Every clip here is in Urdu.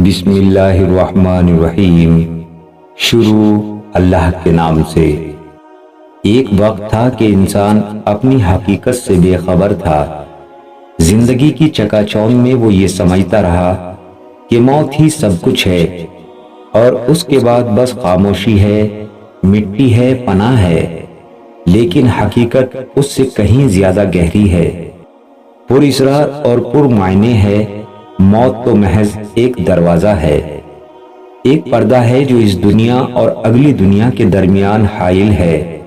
بسم اللہ الرحمن الرحیم۔ شروع اللہ کے نام سے۔ ایک وقت تھا کہ انسان اپنی حقیقت سے بے خبر تھا۔ زندگی کی چکا چوند میں وہ یہ سمجھتا رہا کہ موت ہی سب کچھ ہے اور اس کے بعد بس خاموشی ہے، مٹی ہے، پناہ ہے۔ لیکن حقیقت اس سے کہیں زیادہ گہری ہے، پر اسرار اور پر معنی ہے۔ موت تو محض ایک دروازہ ہے، ایک پردہ ہے جو اس دنیا اور اگلی دنیا کے درمیان حائل ہے۔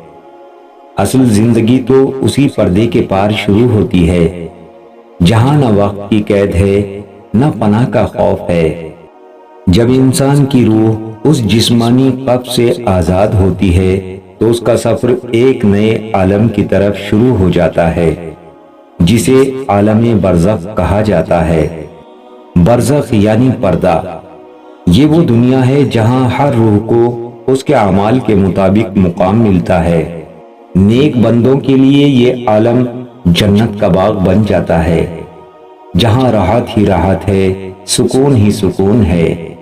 اصل زندگی تو اسی پردے کے پار شروع ہوتی ہے، جہاں نہ وقت کی قید ہے، نہ پناہ کا خوف ہے۔ جب انسان کی روح اس جسمانی قبض سے آزاد ہوتی ہے تو اس کا سفر ایک نئے عالم کی طرف شروع ہو جاتا ہے، جسے عالم برزخ کہا جاتا ہے۔ برزخ یعنی پردہ، یہ وہ دنیا ہے جہاں ہر روح کو اس کے اعمال کے مطابق مقام ملتا ہے۔ نیک بندوں کے لیے یہ عالم جنت کا باغ بن جاتا ہے، جہاں راحت ہی راحت ہے، سکون ہی سکون ہے،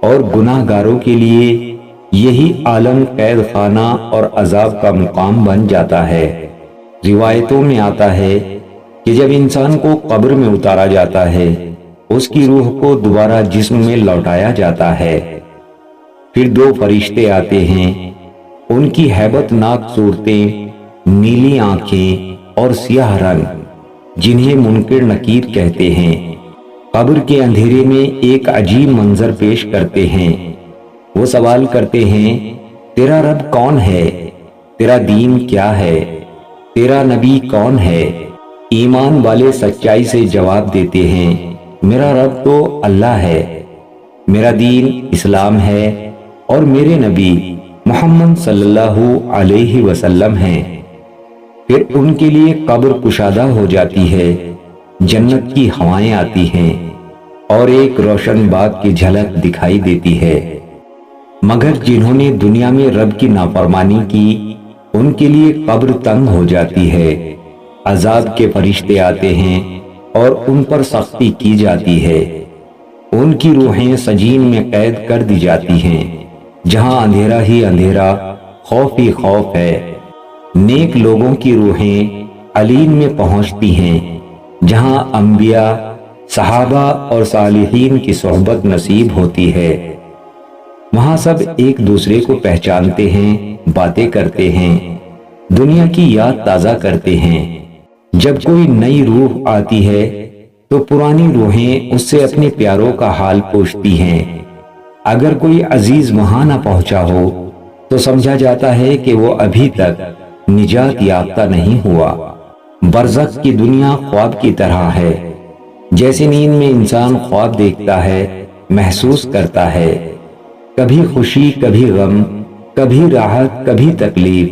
اور گناہ گاروں کے لیے یہی عالم قید خانہ اور عذاب کا مقام بن جاتا ہے۔ روایتوں میں آتا ہے کہ جب انسان کو قبر میں اتارا جاتا ہے، اس کی روح کو دوبارہ جسم میں لوٹایا جاتا ہے۔ پھر دو فرشتے آتے ہیں، ان کی ہیبت ناک صورتیں، نیلی آنکھیں اور سیاہ رنگ، جنہیں منکر نکیر کہتے ہیں، قبر کے اندھیرے میں ایک عجیب منظر پیش کرتے ہیں۔ وہ سوال کرتے ہیں، تیرا رب کون ہے؟ تیرا دین کیا ہے؟ تیرا نبی کون ہے؟ ایمان والے سچائی سے جواب دیتے ہیں، میرا رب تو اللہ ہے، میرا دین اسلام ہے اور میرے نبی محمد صلی اللہ علیہ وسلم ہیں۔ پھر ان کے لیے قبر کشادہ ہو جاتی ہے، جنت کی ہوائیں آتی ہیں اور ایک روشن باغ کی جھلک دکھائی دیتی ہے۔ مگر جنہوں نے دنیا میں رب کی نافرمانی کی، ان کے لیے قبر تنگ ہو جاتی ہے۔ عذاب کے فرشتے آتے ہیں اور ان پر سختی کی جاتی ہے۔ ان کی روحیں سجین میں قید کر دی جاتی ہیں، جہاں اندھیرا ہی اندھیرا، خوف ہی خوف ہے۔ نیک لوگوں کی روحیں علین میں پہنچتی ہیں، جہاں انبیاء، صحابہ اور صالحین کی صحبت نصیب ہوتی ہے۔ وہاں سب ایک دوسرے کو پہچانتے ہیں، باتیں کرتے ہیں، دنیا کی یاد تازہ کرتے ہیں۔ جب کوئی نئی روح آتی ہے تو پرانی روحیں اس سے اپنے پیاروں کا حال پوچھتی ہیں۔ اگر کوئی عزیز وہاں نہ پہنچا ہو تو سمجھا جاتا ہے کہ وہ ابھی تک نجات یافتہ نہیں ہوا۔ برزخ کی دنیا خواب کی طرح ہے، جیسے نیند میں انسان خواب دیکھتا ہے، محسوس کرتا ہے، کبھی خوشی، کبھی غم، کبھی راحت، کبھی تکلیف،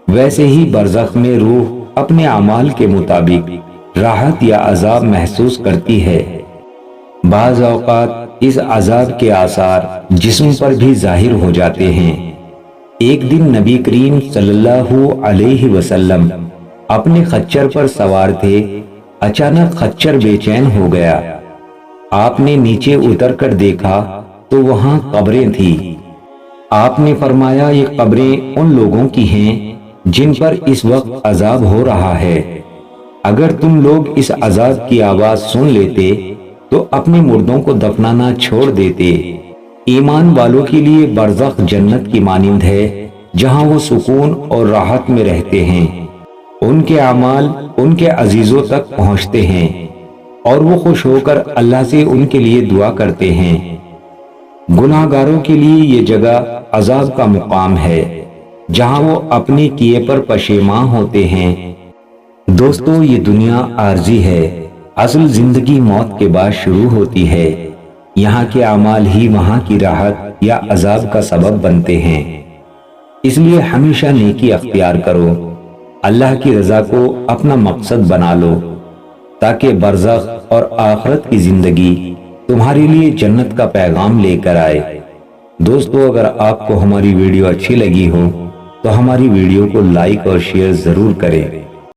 ویسے ہی برزخ میں روح اپنے اعمال کے مطابق راحت یا عذاب محسوس کرتی ہے۔ بعض اوقات اس عذاب کے آثار جسم پر بھی ظاہر ہو جاتے ہیں۔ ایک دن نبی کریم صلی اللہ علیہ وسلم اپنے خچر پر سوار تھے، اچانک خچر بے چین ہو گیا۔ آپ نے نیچے اتر کر دیکھا تو وہاں قبریں تھیں۔ آپ نے فرمایا، یہ قبریں ان لوگوں کی ہیں جن پر اس وقت عذاب ہو رہا ہے۔ اگر تم لوگ اس عذاب کی آواز سن لیتے تو اپنے مردوں کو دفنانا چھوڑ دیتے۔ ایمان والوں کے لیے برزخ جنت کی مانند ہے، جہاں وہ سکون اور راحت میں رہتے ہیں۔ ان کے اعمال ان کے عزیزوں تک پہنچتے ہیں اور وہ خوش ہو کر اللہ سے ان کے لیے دعا کرتے ہیں۔ گناہ گاروں کے لیے یہ جگہ عذاب کا مقام ہے، جہاں وہ اپنے کیے پر پشیماں ہوتے ہیں۔ دوستو، یہ دنیا عارضی ہے، اصل زندگی موت کے بعد شروع ہوتی ہے۔ یہاں کے اعمال ہی وہاں کی راحت یا عذاب کا سبب بنتے ہیں۔ اس لیے ہمیشہ نیکی اختیار کرو، اللہ کی رضا کو اپنا مقصد بنا لو، تاکہ برزخ اور آخرت کی زندگی تمہارے لیے جنت کا پیغام لے کر آئے۔ دوستو، اگر آپ کو ہماری ویڈیو اچھی لگی ہو تو ہماری ویڈیو کو لائک اور شیئر ضرور کریں۔